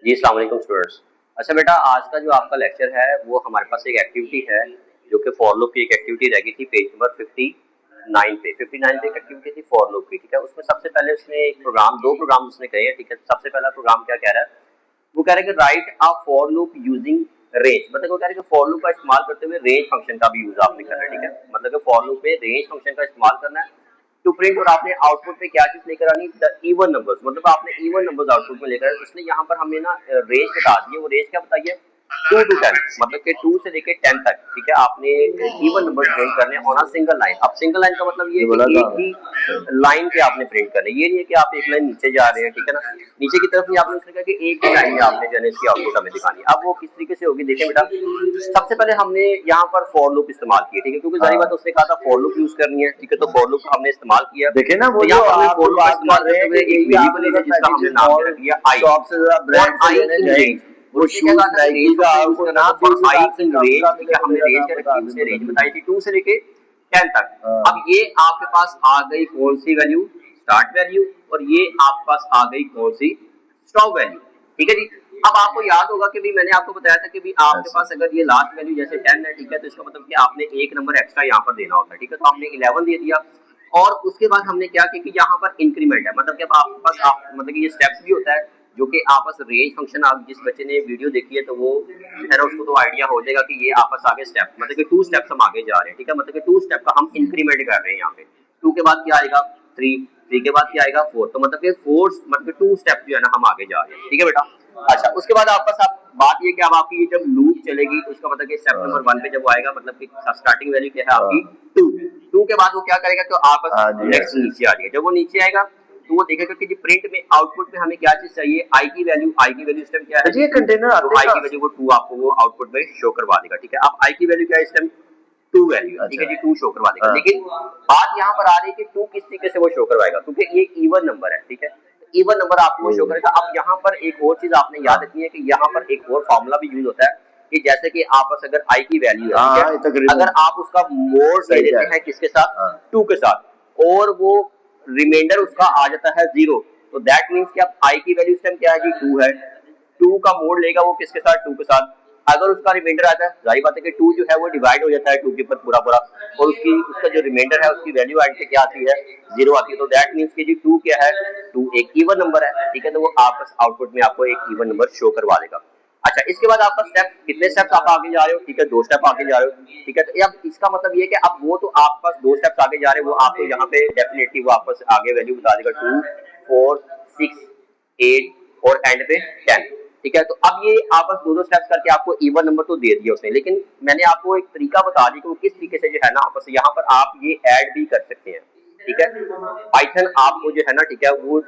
जी, अस्सलाम वालेकुम स्टूडेंट्स। अच्छा बेटा, आज का जो आपका लेक्चर है वो हमारे पास एक एक्टिविटी है जो कि फॉर लूप की एक एक्टिविटी रह गई थी पेज नंबर 59 पे। 59 पे एक एक्टिविटी थी फॉर लूप की, ठीक है। उसमें सबसे पहले उसने एक प्रोग्राम, दो प्रोग्राम उसने कहे हैं, ठीक है। सबसे पहला प्रोग्राम क्या कह रहा है, वो कह रहा है कि right a for loop using range, मतलब वो कह रहा है कि फॉर लूप का इस्तेमाल करते हुए रेंज फंक्शन का भी यूज आपने करना है, ठीक है। मतलब कि फॉर लूप में रेंज फंक्शन का इस्तेमाल करना है टू प्रिंट, और आपने आउटपुट पे क्या चीज लेकर आनी, द इवन नंबर्स, मतलब आपने इवन नंबर्स आउटपुट में लेकर। इसलिए यहाँ पर हमें ना रेंज बता दी है। वो रेंज क्या बताइए, 2 to 10, मतलब कि 2 से लेके 10 तक, ठीक है। आपने इवन नंबर प्रिंट करने ऑन अ सिंगल लाइन। अब सिंगल लाइन का मतलब ये है कि एक ही लाइन पे आपने प्रिंट करने, ये नहीं है कि आप एक लाइन नीचे जा रहे हैं, ठीक है ना। नीचे की तरफ नहीं, आपने उसने कहा कि एक ही लाइन में आपने जो है इसकी आउटपुट हमें दिखानी है। अब वो किस तरीके से होगी, देखिए बेटा। सबसे पहले हमने यहाँ पर फॉर लूप इस्तेमाल किया, ठीक है, क्योंकि जारी बात उसने कहा था फॉर लूप यूज करनी है, ठीक है। तो फॉर लूप का हमने इस्तेमाल किया। देखिए ना, वो तो जो यहाँ पर हमने आप फॉर लूप का बात इस्तेमाल कर रहे करते हैं हुए कि एक यही आप वेरिएबल है जिसका हमने नाम दे रख दिया आई, शॉप से ब्रांड और आई इन रेंज। वो शूज नाइकी का आपको नाम फॉर भी आई आपसे इन कम रेंज, का ठीक है। मिलेगा, हमने मेरा रेंज नाम क्या बता रखी, उसने रेंज बताई थी 2 से लेके 10 तक। अब ये आपके पास आ गई कौन सी वैल्यू, स्टार्ट वैल्यू, और ये आपके पास आ गई कौन सी, स्टॉप वैल्यू, ठीक है जी। अब आपको याद होगा कि भी मैंने आपको बताया था कि भी आपके पास अगर ये लास्ट वैल्यू जैसे 10 है, ठीक है, तो इसका मतलब कि आपने एक नंबर एक्स्ट्रा यहाँ पर देना होता है, ठीक है। तो हमने 11 दे दिया, और उसके बाद हमने क्या किया कि यहाँ पर इंक्रीमेंट है, मतलब कि अब आपके पास मतलब कि ये स्टेप्स भी होता है जो कि आपस रेंज फंक्शन। आप जिस बच्चे ने वीडियो देखी है तो वो है ना, उसको तो आइडिया हो जाएगा कि ये आपस आगे स्टेप, मतलब कि 2 स्टेप्स हम आगे जा रहे हैं, ठीक है। मतलब कि 2 स्टेप का हम इंक्रीमेंट कर रहे हैं यहाँ पे। 2 के बाद क्या आएगा 3, 3 के बाद क्या आएगा 4, तो मतलब कि 4, मतलब 2 स्टेप जो है ना हम आगे जा रहे हैं, ठीक है बेटा। अच्छा, उसके बाद आपका बात ये कि अब आपकी ये जब लूप चलेगी तो उसका मतलब कि स्टेप नंबर 1 पे जब वो आएगा, मतलब कि स्टार्टिंग वैल्यू क्या है आपकी 2। 2 के बाद वो क्या करेगा, तो आपस नेक्स्ट नीचे आ जाएगा। जब वो नीचे आएगा तो वो देखेगा कि प्रिंट में आउटपुट में हमें क्या चीज चाहिए, आई की वैल्यू। आई की वैल्यू इस टाइम क्या है, ये कंटेनर तो आते आई की वैल्यू वो 2 आपको वो आउटपुट में शो करवा देगा, ठीक है। अब आई की वैल्यू क्या है इस टाइम, 2 वैल्यू, ठीक है जी, 2 शो करवा देगा। लेकिन बात यहाँ पर आ रही है कि 2 किस तरीके से वो शो करवाएगा, क्योंकि ये इवन नंबर है, ठीक है। इवन नंबर आपको वो शो करेगा। अब यहाँ पर एक और चीज आपने याद रखनी है कि यहाँ पर एक और फॉर्मूला भी यूज होता है कि जैसे कि आपस अगर आई की वैल्यू है, ठीक है, अगर आप उसका मोड दे देते हैं किसके साथ, 2 के साथ, और वो रिमाइंडर उसका आ जाता है 0, तो दैट मीन्स कि अब आई की वैल्यू इस टाइम क्या है जी 2 है। 2 का मोड लेगा वो किसके साथ, 2 के साथ। अगर उसका रिमाइंडर आता है, जाहिर बात है कि 2 जो है वो डिवाइड हो जाता है 2 के ऊपर पूरा पूरा, और उसका जो रिमाइंडर है उसकी वैल्यू एंड पे क्या आती है, 0 आती है। तो दैट मीन्स कि जी 2 क्या है, 2 एक इवन नंबर है, ठीक है। तो वो आपस आउटपुट में आपको एक इवन नंबर शो करवा देगा। अच्छा, इसके बाद आपका स्टेप, कितने स्टेप्स आप आगे जा रहे हो, ठीक है, 2 स्टेप आगे जा रहे हो, ठीक है। तो अब इसका मतलब ये है कि अब वो तो आप पास 2 स्टेप्स आगे जा रहे हो, वो आपको यहाँ पे डेफिनेटली वो आपस आगे वैल्यू बता देगा 2, 4, 6, 8 और एंड पे 10, ठीक है। तो अब ये आपस दो स्टेप्स करके आपको इवन नंबर तो दे दिया उसने, लेकिन मैंने आपको एक तरीका बता दिया कि वो किस तरीके से जो है ना आपस यहाँ पर आप ये ऐड भी कर सकते हैं, ठीक है। पाइथन आपको जो है ना, ठीक है, वो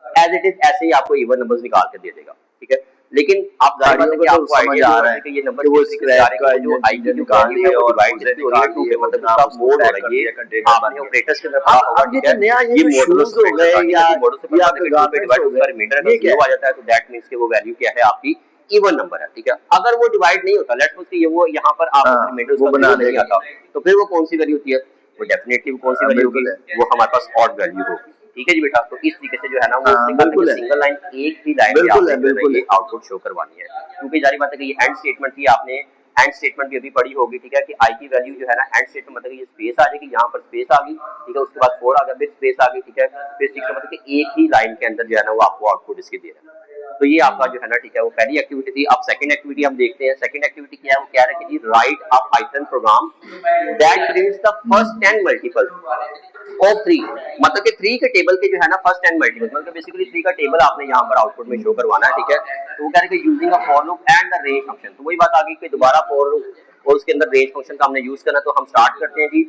एज इट इज ऐसे ही आपको इवन नंबर्स निकाल के दे देगा, ठीक है। लेकिन आप जाहिर बात है कि आपको आइडिया आ रहा है कि ये नंबर किस तरीके से आ रहे हैं, जो आई की जो वैल्यू है वो डिवाइड किससे हो रही है 2 पे, मतलब उसका मोड हो रहा है। ये आपने ऑपरेटर्स के अंदर पढ़ा होगा, ठीक है। ये मॉडुलस ऑपरेटर या मॉडुलस से पता चलेगा 2 पे डिवाइड उसका रिमाइंडर अगर 0 आ जाता है तो दैट मींस कि वो वैल्यू क्या है आपकी इवन नंबर है, ठीक है। अगर वो डिवाइड नहीं होता, लेट्स सपोज कि वो यहाँ पर आप रिमाइंडर उसका बना नहीं आता, तो फिर वो कौन सी वैल्यू होती है, वो डेफिनेटली कौन सी वैल्यू होगी, वो हमारे पास ऑड वैल्यू होगी, ठीक है जी बेटा। तो इस तरीके से जो है ना वो सिंगल लाइन, एक ही लाइन में आपने ये आउटपुट शो करवानी है, क्योंकि जारी बात है कि ये एंड स्टेटमेंट थी, आपने एंड स्टेटमेंट भी अभी पढ़ी होगी, ठीक है, कि आई की वैल्यू जो है ना एंड स्टेटमेंट मतलब ये स्पेस आ जाएगी, यहाँ पर स्पेस आ गई, ठीक है, उसके बाद 4 आ गया, फिर स्पेस आ गई, ठीक है, फिर 6 का मतलब कि एक ही लाइन के अंदर जो है ना वो आपको आउटपुट इसके दे रहा है। तो ये आपका जो है ना, ठीक है, वो पहली एक्टिविटी थी। अब सेकंड एक्टिविटी हम देखते हैं। सेकंड एक्टिविटी क्या है, वो कह रहा है कि जी write a Python program that prints the first 10 multiple of 3, मतलब कि 3 के टेबल के जो है ना फर्स्ट 10 मल्टीपल, मतलब बेसिकली 3 का टेबल आपने यहाँ पर आउटपुट में शो करवाना है, ठीक है। तो वो कह रहे हैं कि using a for loop and the range function, तो वही बात आ गई कि दोबारा फॉर लूप और उसके अंदर रेंज फंक्शन का हमने यूज करना। तो हम स्टार्ट करते हैं जी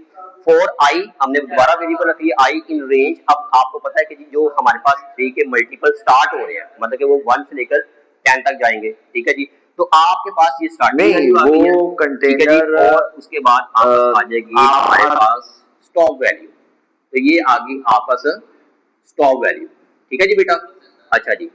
फॉर आई, हमने दोबारा वेरिएबल रखी है आई इन रेंज। अब आपको पता है कि जी जो हमारे पास 3 के मल्टीपल स्टार्ट हो रहे हैं, मतलब कि वो 1 से लेकर 10 तक जाएंगे, ठीक है जी। तो आपके पास ये स्टार्टिंग वैल्यू आ गई है, ठीक है जी, और उसके बाद आपस आ जाएगी हमारे पास स्टॉप वैल्यू, तो ये आ गई आपस स्टॉप वैल्यू, ठीक है जी बेटा। अच्छा जी,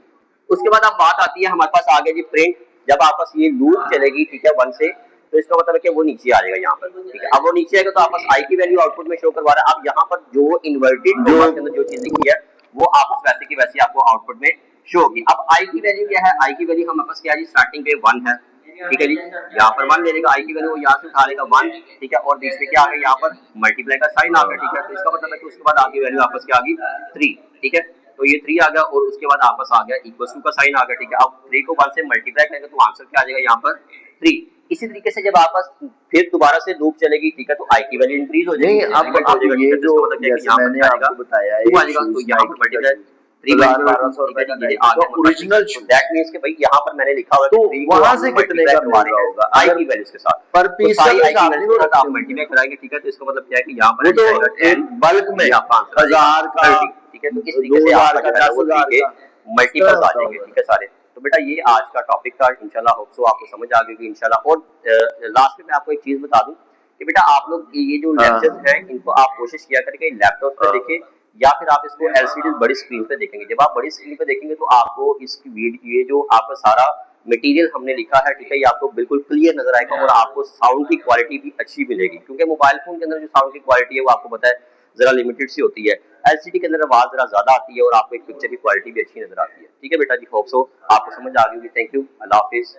उसके बाद अब बात आती है हमारे पास आ गया जी प्रिंट। जब आपस ये लूप चलेगी, ठीक है, 1 से, तो इसका मतलब है कि वो नीचे आ जाएगा यहाँ पर, ठीक है। अब वो नीचे आएगा तो आपस आई की वैल्यू आउटपुट में शो करवा रहा है। अब यहाँ पर जो इन्वर्टेड कॉमा के अंदर जो चीज लिखी है वो आपस वैसे की वैसे आपको आउटपुट में शो होगी। अब आई की वैल्यू क्या है, आई की वैल्यू हमारे पास क्या है जी, स्टार्टिंग पे 1 है, ठीक है जी, यहाँ पर 1 ले लेगा आई की वैल्यू, वो यहाँ से उठा लेगा 1, ठीक है, और बीच में क्या आ गया, यहाँ पर मल्टीप्लाई का साइन आ गया, ठीक है, तो इसका मतलब है कि उसके बाद आगे वैल्यू आपस क्या आ गई 3, ठीक है, तो ये 3 आ गया और उसके बाद आपस आ गया इक्वल टू का साइन आ गया, ठीक है। अब 3 को 1 से मल्टीप्लाई करेंगे तो आंसर क्या आ जाएगा यहाँ पर 3। इसी तरीके से जब आपस फिर दोबारा से लूप चलेगी, ठीक है, तो आई की वैल्यू इंक्रीज हो जाएगी, नहीं, अब ये जो जैसे मैंने आपको बताया टू आ जाएगा, तो यहाँ पर मल्टीप्लाई 1200 रुपए का ओरिजिनल दैट मींस कि भाई यहाँ पर मैंने लिखा हुआ है तो वहां से कितने का मिल रहा होगा आई की वैल्यूज के साथ पर पीस का हिसाब नहीं हो रहा, आप मल्टीप्लाई कराएंगे, ठीक है, तो इसका मतलब क्या है कि यहाँ पर वो तो एक बल्क में 1000 का, ठीक है, तो इस तरीके से आप 10,000 का मल्टीपल्स आ जाएंगे, ठीक है सारे। तो बेटा ये आज का टॉपिक था, इंशाल्लाह होप सो आपको समझ आ गई होगी इंशाल्लाह। और लास्ट में मैं आपको एक चीज बता दूं कि बेटा आप लोग ये जो लेक्चर्स हैं इनको आप कोशिश किया करें कि लैपटॉप पे देखें या फिर आप इसको एलसीडी बड़ी स्क्रीन पे देखेंगे। जब आप बड़ी स्क्रीन पे देखेंगे तो आपको इसकी वीडियो, ये जो आपका सारा मटेरियल हमने लिखा है, ठीक है, ये आपको बिल्कुल क्लियर नजर आएगा और आपको साउंड की क्वालिटी भी अच्छी मिलेगी, क्योंकि मोबाइल फोन के अंदर जो साउंड की क्वालिटी है वो आपको पता है जरा लिमिटेड सी होती है, एलसीडी के अंदर आवाज जरा ज्यादा आती है और आपको एक पिक्चर की क्वालिटी भी अच्छी नजर आती है। ठीक है बेटा जी, होप सो आपको समझ आ गई होगी। Thank you, Allah Hafiz.